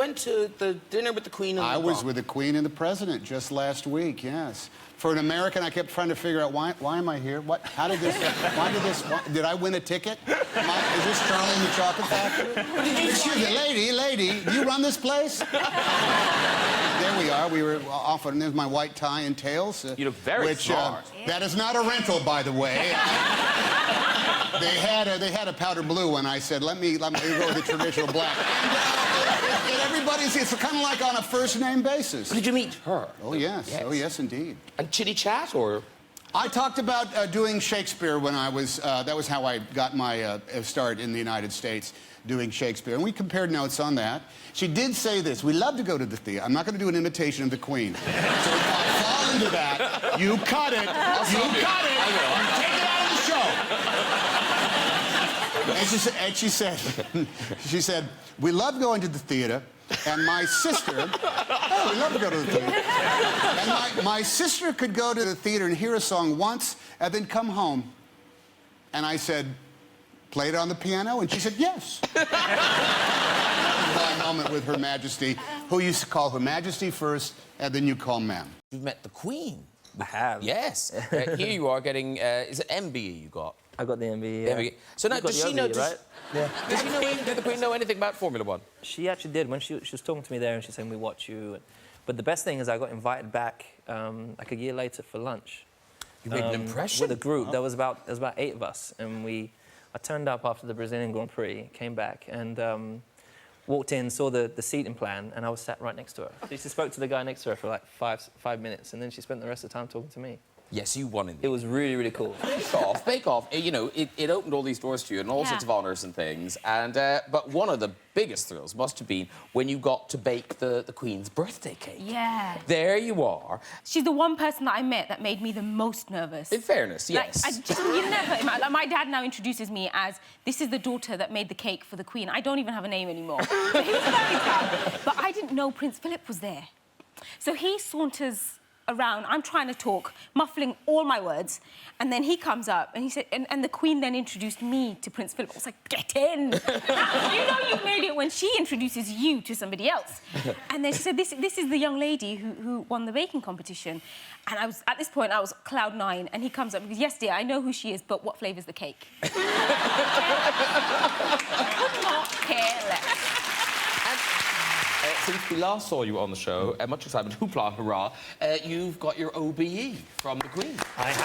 went to the dinner with the Queen and I was with the Queen and the President just last week, yes. For an American, I kept trying to figure out why am I here? How did this, did I win a ticket? Is this Charlie and the Chocolate Factory? Excuse me, lady, do you run this place? There we are. We were off on, there's my white tie and tails. You look very smart. That is not a rental, by the way. They had a powder blue, and I said, let me go with the traditional black. And everybody's, it's kind of like on a first-name basis. Did you meet her? Oh, yes. Oh, yes, indeed. And chitty chat, or? I talked about doing Shakespeare when I was, that was how I got my start in the United States, doing Shakespeare. And we compared notes on that. She did say this: we love to go to the theater. I'm not going to do an imitation of the Queen. So if I fall into that, you cut it. You cut it. Take it out of the show. And she said, we love going to the theater, and my sister, we love to go to the theater. And my sister could go to the theater and hear a song once and then come home. And I said, play it on the piano? And she said, yes. My moment with Her Majesty, who used to call Her Majesty first, and then you call ma'am. You've met the Queen. I have. Yes. Here you are getting, is it MBE you got? I got the MBE, yeah. MBE. So now, does she know, right? Yeah. Does she know, did the Queen know anything about Formula One? She actually did. When she was talking to me there and she's saying, we watch you. But the best thing is I got invited back like a year later for lunch. You made an impression? With a group. There was about 8 of us. And I turned up after the Brazilian Grand Prix, came back and walked in, saw the seating plan, and I was sat right next to her. She spoke to the guy next to her for like five minutes, and then she spent the rest of the time talking to me. Yes, you won in the It was really, really cool. Bake Off, you know, it opened all these doors to you and all sorts of honours and things. And but one of the biggest thrills must have been when you got to bake the Queen's birthday cake. Yeah. There you are. She's the one person that I met that made me the most nervous. In fairness, yes. Like, you never imagine. Like, my dad now introduces me as, this is the daughter that made the cake for the Queen. I don't even have a name anymore. But he was very proud. But I didn't know Prince Philip was there. So he saunters around, I'm trying to talk, muffling all my words, and then he comes up and he said, and the Queen then introduced me to Prince Philip. I was like, get in! You know you've made it when she introduces you to somebody else. And then she said, this is the young lady who won the baking competition. And I was, at this point, I was cloud 9, and he comes up and goes, yes, dear, I know who she is, but what flavour's the cake? I could not care less. Since we last saw you on the show, much excitement, hoopla, hurrah, you've got your OBE from the Queen. I have.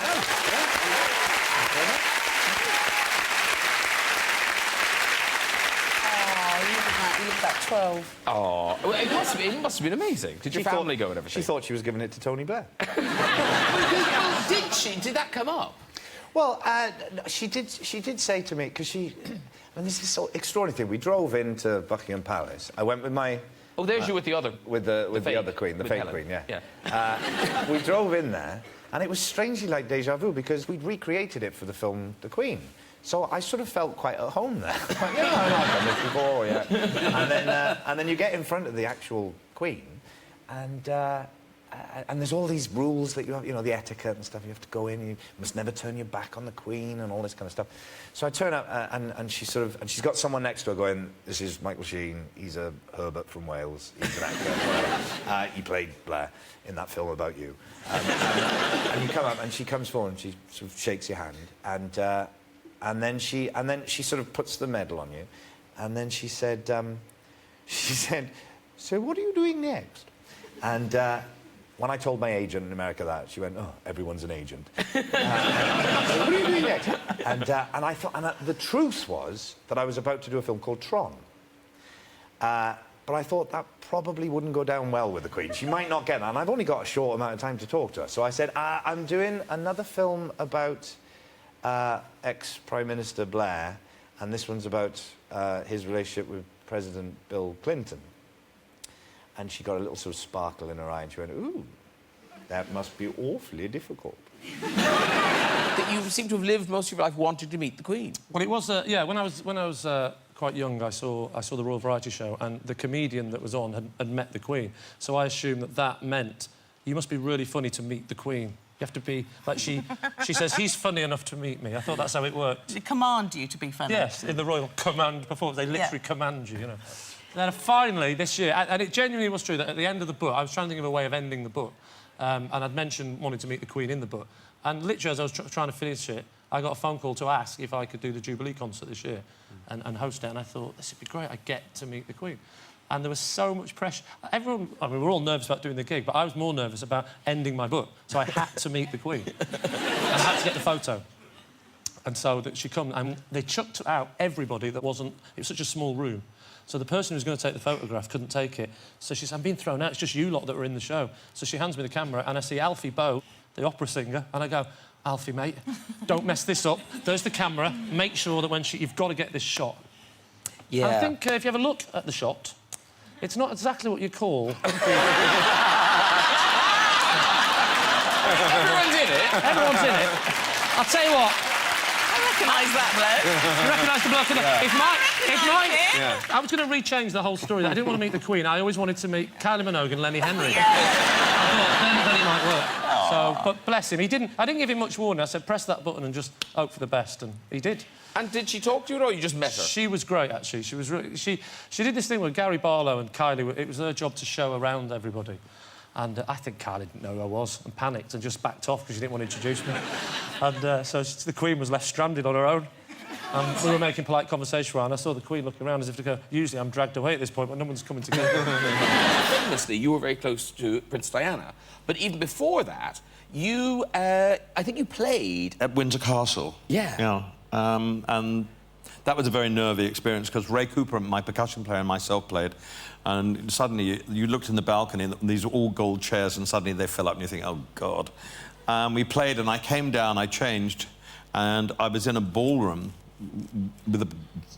Oh, you look about 12. Oh, well, it must have been amazing. Did your family go and everything? She thought she was giving it to Tony Blair. Did she? Did that come up? Well, she did say to me, because she... I mean, this is so extraordinary thing. We drove into Buckingham Palace. I went with my... Oh, there's you with the other... With the other Queen, the fake Helen. Queen, yeah. Yeah. We drove in there, and it was strangely like déjà vu, because we'd recreated it for the film The Queen. So I sort of felt quite at home there. Like, yeah, I've done this before, yeah. And then you get in front of the actual Queen, and there's all these rules that you have, you know, the etiquette and stuff. You have to go in, you must never turn your back on the Queen and all this kind of stuff. So I turn up, and she's she's got someone next to her going, this is Michael Sheen, he's a Herbert from Wales, he's an actor. He played Blair in that film about you. And you come up, and she comes forward, and she sort of shakes your hand, and then she sort of puts the medal on you, and then she said, so what are you doing next? And when I told my agent in America that, she went, oh, everyone's an agent. What are you doing next? And I thought, the truth was that I was about to do a film called Tron. But I thought that probably wouldn't go down well with the Queen. She might not get that, and I've only got a short amount of time to talk to her. So I said, I'm doing another film about ex-Prime Minister Blair, and this one's about his relationship with President Bill Clinton. And she got a little sort of sparkle in her eye, and she went, ooh, that must be awfully difficult. That you seem to have lived most of your life wanting to meet the Queen. Well, it was, yeah, when I was quite young, I saw the Royal Variety Show, and the comedian that was on had met the Queen. So I assumed that meant you must be really funny to meet the Queen. You have to be, like, she says, he's funny enough to meet me. I thought that's how it worked. Did it command you to be funny? Yes, in the Royal Command performance, they literally command you, you know. then finally, this year, and it genuinely was true that at the end of the book, I was trying to think of a way of ending the book, and I'd mentioned wanting to meet the Queen in the book. And literally, as I was trying to finish it, I got a phone call to ask if I could do the Jubilee concert this year and host it. And I thought, this would be great. I get to meet the Queen. And there was so much pressure. Everyone, I mean, we were all nervous about doing the gig, but I was more nervous about ending my book. So I had to meet the Queen. And I had to get the photo. And so that she come, and they chucked out everybody that wasn't... It was such a small room. So the person who was going to take the photograph couldn't take it. So she said, I'm being thrown out. It's just you lot that were in the show. So she hands me the camera, and I see Alfie Boe, the opera singer, and I go, Alfie, mate, don't mess this up. There's the camera. Make sure that when you've got to get this shot. Yeah. I think if you have a look at the shot, it's not exactly what you call... Everyone's in it. Everyone's in it. I'll tell you what. I recognise that bloke. You recognise the bloke? Yeah. If mine... Yeah. I was going to rechange the whole story. I didn't want to meet the Queen. I always wanted to meet Kylie Minogue and Lenny Henry. Yeah. I thought then it might work. So, but bless him, he didn't... I didn't give him much warning. I said, press that button and just hope for the best, and he did. And did she talk to you, or you just met her? She was great, actually. She was really... She did this thing with Gary Barlow and Kylie. It was their job to show around everybody. And I think Kylie didn't know who I was and panicked and just backed off because she didn't want to introduce me. And so the Queen was left stranded on her own. And we were making polite conversation around. I saw the Queen looking around as if to go, usually I'm dragged away at this point, but no one's coming together. Famously, you were very close to Princess Diana. But even before that, you... I think you played... At Windsor Castle. Yeah. Yeah. And that was a very nervy experience because Ray Cooper, my percussion player, and myself played, and suddenly you looked in the balcony and these are all gold chairs and suddenly they fill up and you think, oh, God. We played and I came down, I changed, and I was in a ballroom with a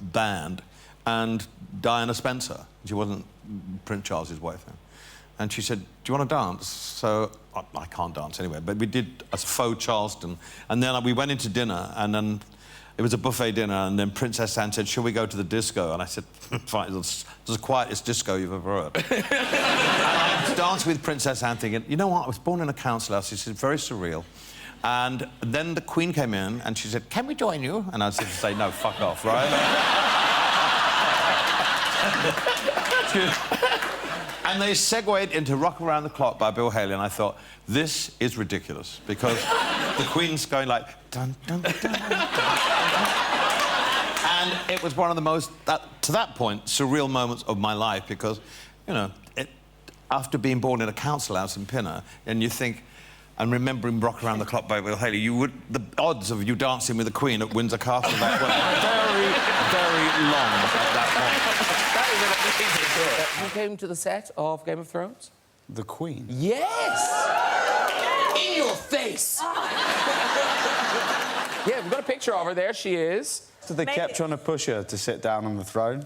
band and Diana Spencer, she wasn't Prince Charles's wife, and she said, do you want to dance? So, I can't dance anyway, but we did a faux Charleston, and then we went into dinner, and then it was a buffet dinner, and then Princess Anne said, shall we go to the disco? And I said, fine, it's the quietest disco you've ever heard. And I was dancing with Princess Anne thinking, you know what, I was born in a council house, it's very surreal. And then the Queen came in, and she said, can we join you? And I said, say, no, fuck off, right? And they segued into Rock Around the Clock by Bill Haley, and I thought, this is ridiculous, because the Queen's going like, dun, dun, dun, dun, dun. And it was one of the most, to that point, surreal moments of my life, because, you know, after being born in a council house in Pinner, and you think, and remembering Rock Around the Clock by Bill Haley, the odds of you dancing with the Queen at Windsor Castle that were very, very long at that point. You came to the set of Game of Thrones? The Queen? Yes! In your face! Yeah, we've got a picture of her. There she is. So they kept trying to push her to sit down on the throne,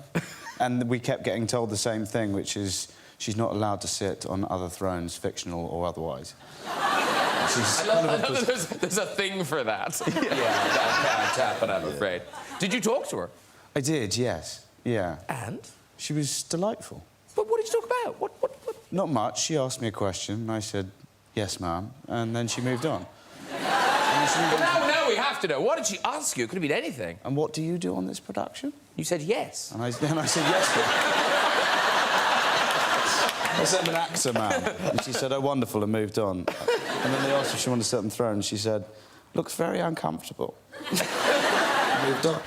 and we kept getting told the same thing, which is she's not allowed to sit on other thrones, fictional or otherwise. I love there's a thing for that. Yeah, that can't happen, I'm afraid. Did you talk to her? I did, yes. Yeah. And? She was delightful. But what did you talk about? What? Not much. She asked me a question, and I said, yes, ma'am, and then she moved on. Now we have to know. What did she ask you? It could have been anything. And what do you do on this production? You said yes. And I said yes. I said, I'm an actor, ma'am. And she said, oh, wonderful, and moved on. And then they asked if she wanted to sit on the throne, and she said, looks very uncomfortable. Moved on.